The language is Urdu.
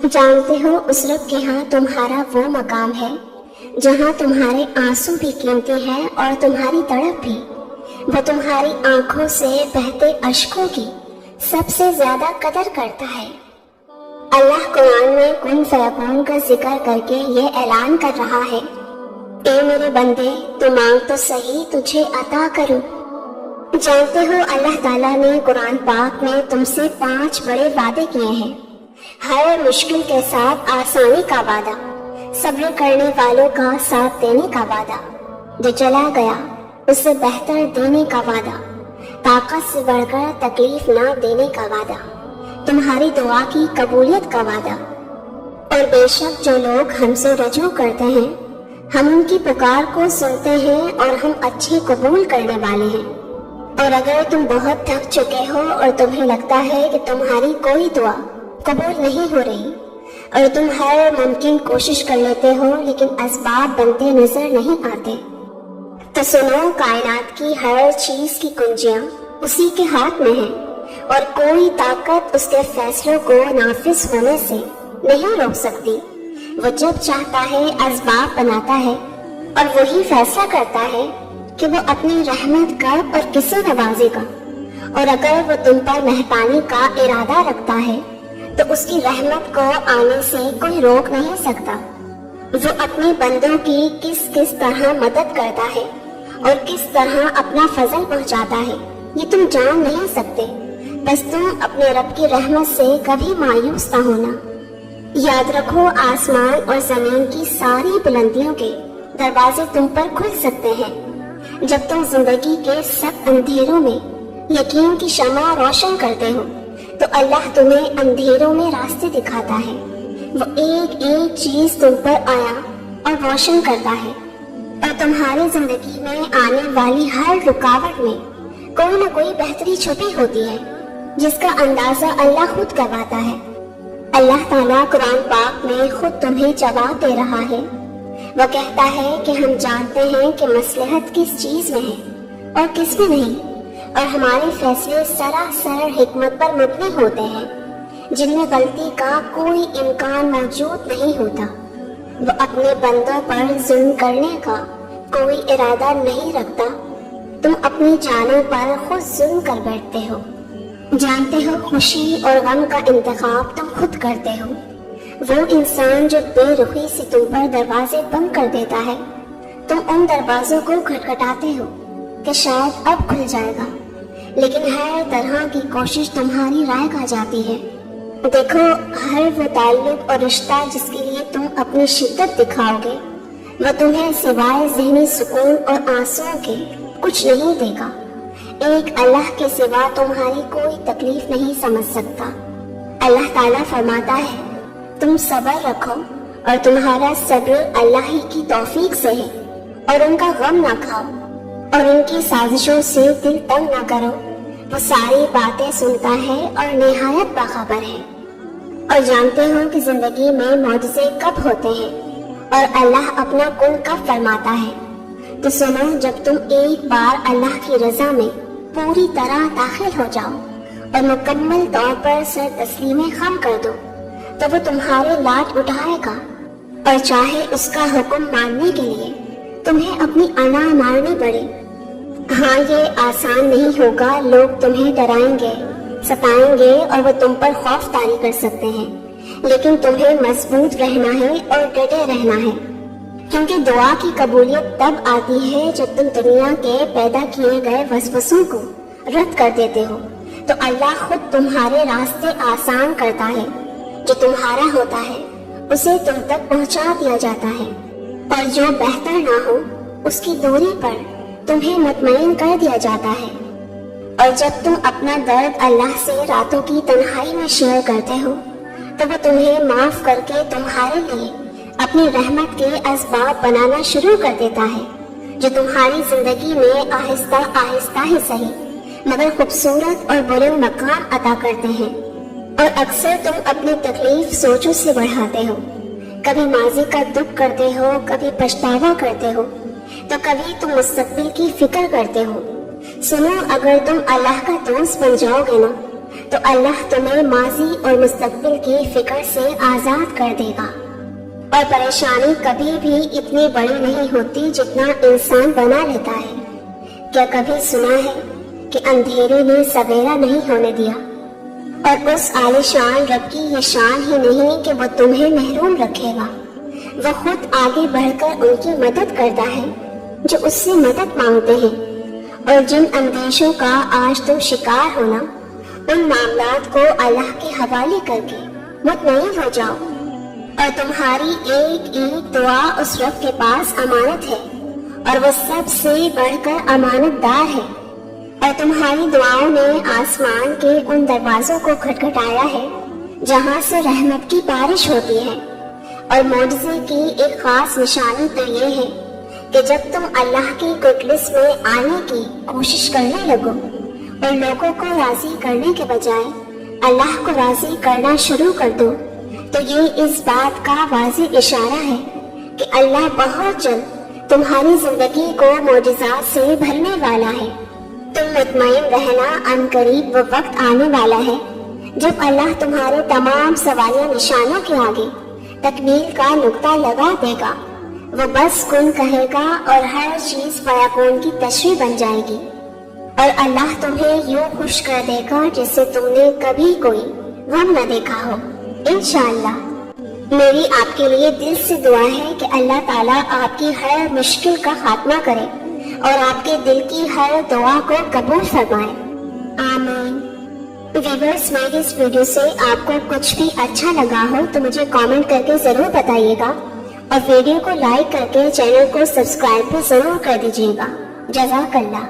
جانتے ہو اس رب کے ہاں تمہارا وہ مقام ہے جہاں تمہارے آنسو بھی قیمتی ہیں اور تمہاری تڑپ بھی۔ وہ تمہاری آنکھوں سے بہتے اشکوں کی سب سے زیادہ قدر کرتا ہے۔ اللہ قرآن میں کن فیکون کا ذکر کر کے یہ اعلان کر رہا ہے، اے میرے بندے تو مانگ تو صحیح، تجھے عطا کروں۔ جانتے ہو اللہ تعالیٰ نے قرآن پاک میں تم سے 5 بڑے وعدے کیے ہیں۔ ہر مشکل کے ساتھ آسانی کا وعدہ، صبر کرنے والوں کا ساتھ دینے کا وعدہ، جو چلا گیا اس سے بہتر دینے کا وعدہ، طاقت سے بڑھ کر تکلیف نہ دینے کا وعدہ، تمہاری دعا کی قبولیت کا وعدہ۔ اور بے شک جو لوگ ہم سے رجوع کرتے ہیں ہم ان کی پکار کو سنتے ہیں اور ہم اچھے قبول کرنے والے ہیں۔ اور اگر تم بہت تھک چکے ہو اور تمہیں لگتا ہے کہ تمہاری کوئی دعا قبول نہیں ہو رہی اور تم ہر ممکن کوشش کر لیتے ہو لیکن اسباب بنتے نظر نہیں آتے، تو سنو، کائنات کی ہر چیز کی کنجیاں اسی کے ہاتھ میں ہیں اور کوئی طاقت اس کے فیصلوں کو نافذ ہونے سے نہیں روک سکتی۔ وہ جب چاہتا ہے اسباب بناتا ہے اور وہی فیصلہ کرتا ہے کہ وہ اپنی رحمت کب اور کسے نوازے گا۔ اور اگر وہ تم پر مہربانی کا ارادہ رکھتا ہے تو اس کی رحمت کو آنے سے کوئی روک نہیں سکتا۔ وہ اپنے بندوں کی کس طرح مدد کرتا ہے اور کس طرح اپنا فضل پہنچاتا ہے یہ تم جان نہیں سکتے، بس تم اپنے رب کی رحمت سے کبھی مایوس نہ ہونا۔ یاد رکھو، آسمان اور زمین کی ساری بلندیوں کے دروازے تم پر کھل سکتے ہیں جب تم زندگی کے سب اندھیروں میں یقین کی شمع روشن کرتے ہو تو اللہ تمہیں اندھیروں میں راستے دکھاتا ہے۔ وہ ایک ایک چیز تم پر آیا اور روشن کرتا ہے، اور تمہاری زندگی میں آنے والی ہر رکاوٹ میں کوئی نہ کوئی بہتری چھپی ہوتی ہے جس کا اندازہ اللہ خود کرواتا ہے۔ اللہ تعالیٰ قرآن پاک میں خود تمہیں جواب دے رہا ہے۔ وہ کہتا ہے کہ ہم جانتے ہیں کہ مصلحت کس چیز میں ہے اور کس میں نہیں، اور ہمارے فیصلے سراسر حکمت پر مبنی ہوتے ہیں جن میں غلطی کا کوئی امکان موجود نہیں ہوتا۔ وہ اپنے بندوں پر ظلم کرنے کا کوئی ارادہ نہیں رکھتا، تم اپنی جانوں پر خود ظلم کر بیٹھتے ہو۔ جانتے ہو خوشی اور غم کا انتخاب تم خود کرتے ہو۔ وہ انسان جو بے رخی سے تم پر دروازے بند کر دیتا ہے، تم ان دروازوں کو کھٹکھٹاتے ہو کہ شاید اب کھل جائے گا، لیکن ہر طرح کی کوشش تمہاری رائے کھا جاتی ہے۔ دیکھو، ہر وہ تعلق اور رشتہ جس کے لیے تم اپنی شدت دکھاؤ گے وہ تمہیں سوائے ذہنی سکون اور آنسوؤں کے کچھ نہیں دے گا۔ ایک اللہ کے سوا تمہاری کوئی تکلیف نہیں سمجھ سکتا۔ اللہ تعالیٰ فرماتا ہے، تم صبر رکھو اور تمہارا صبر اللہ ہی کی توفیق سے ہے، اور ان کا غم نہ کھاؤ اور ان کی سازشوں سے دل تنگ نہ کرو۔ وہ ساری باتیں سنتا ہے اور نہایت باخبر ہے۔ اور جانتے ہو کہ زندگی میں معجزے کب ہوتے ہیں اور اللہ اپنا کن کب فرماتا ہے، تو سنو، جب تم ایک بار اللہ کی رضا میں پوری طرح داخل ہو جاؤ اور مکمل طور پر سر تسلیم خم کر دو تو وہ تمہارے لاٹ اٹھائے گا، اور چاہے اس کا حکم ماننے کے لیے تمہیں اپنی انا مارنی پڑے۔ ہاں، یہ آسان نہیں ہوگا، لوگ تمہیں ڈرائیں گے، ستائیں گے اور وہ تم پر خوف طاری کر سکتے ہیں، لیکن تمہیں مضبوط رہنا ہے اور ڈٹے رہنا ہے، کیونکہ دعا کی قبولیت تب آتی ہے جب تم دنیا کے پیدا کیے گئے وسوسوں کو رد کر دیتے ہو، تو اللہ خود تمہارے راستے آسان کرتا ہے، جو تمہارا ہوتا ہے اسے تم تک پہنچا دیا جاتا ہے، اور جو بہتر نہ ہو اس کی دوری پر تمہیں مطمئن کر دیا جاتا ہے۔ اور جب تم اپنا درد اللہ سے راتوں کی تنہائی میں شیئر کرتے ہو تو وہ تمہیں معاف کر کے تمہارے لیے اپنی رحمت کے اسباب بنانا شروع کر دیتا ہے، جو تمہاری زندگی میں آہستہ آہستہ ہی صحیح مگر خوبصورت اور برے مقام عطا کرتے ہیں۔ اور اکثر تم اپنی تکلیف سوچوں سے بڑھاتے ہو، کبھی ماضی کا دکھ کرتے ہو، کبھی پچھتاوا کرتے ہو، تو کبھی تم مستقبل کی فکر کرتے ہو۔ سنو، اگر تم اللہ کا دوست بن جاؤ گے نا تو اللہ تمہیں ماضی اور مستقبل کی فکر سے آزاد کر دے گا، اور پریشانی کبھی بھی اتنی بڑی نہیں ہوتی جتنا انسان بنا لیتا ہے۔ کیا کبھی سنا ہے کہ اندھیرے نے سویرا نہیں ہونے دیا؟ اور اس عالیشان رب کی یہ شان ہی نہیں کہ وہ تمہیں محروم رکھے گا، وہ خود آگے بڑھ کر ان کی مدد کرتا ہے جو اس سے مدد مانگتے ہیں۔ اور جن اندیشوں کا آج تم شکار ہونا، ان معاملات کو اللہ کے حوالے کر کے مطمئن ہو جاؤ، اور تمہاری ایک ایک دعا اس رب کے پاس امانت ہے، اور وہ سب سے بڑھ کر امانت دار ہے۔ اور تمہاری دعاؤں نے آسمان کے ان دروازوں کو کھٹکھٹایا ہے جہاں سے رحمت کی بارش ہوتی ہے۔ اور معجزے کی ایک خاص نشانی تو یہ ہے کہ جب تم اللہ کی گڈ لسٹ میں آنے کی کوشش کرنے لگو اور لوگوں کو راضی کرنے کے بجائے اللہ کو راضی کرنا شروع کر دو، تو یہ اس بات کا واضح اشارہ ہے کہ اللہ بہت جلد تمہاری زندگی کو معجزات سے بھرنے والا ہے۔ تم مطمئن رہنا، ان قریب وہ وقت آنے والا ہے جب اللہ تمہارے تمام سوالیہ نشانوں کے آگے تکمیل کا نقطہ لگا دے گا۔ وہ بس کن کہے گا اور ہر چیز فیکون کی تشریح بن جائے گی، اور اللہ تمہیں یوں خوش کر دے گا جسے تم نے کبھی کوئی غم نہ دیکھا ہو، انشاءاللہ۔ میری آپ کے لیے دل سے دعا ہے کہ اللہ تعالیٰ آپ کی ہر مشکل کا خاتمہ کرے اور آپ کے دل کی ہر دعا کو قبول فرمائے، آمین۔ ویورز، میری اس ویڈیو سے آپ کو کچھ بھی اچھا لگا ہو تو مجھے کامنٹ کر کے ضرور بتائیے گا، اور ویڈیو کو لائک کر کے چینل کو سبسکرائب بھی ضرور کر دیجیے گا۔ جزاک اللہ۔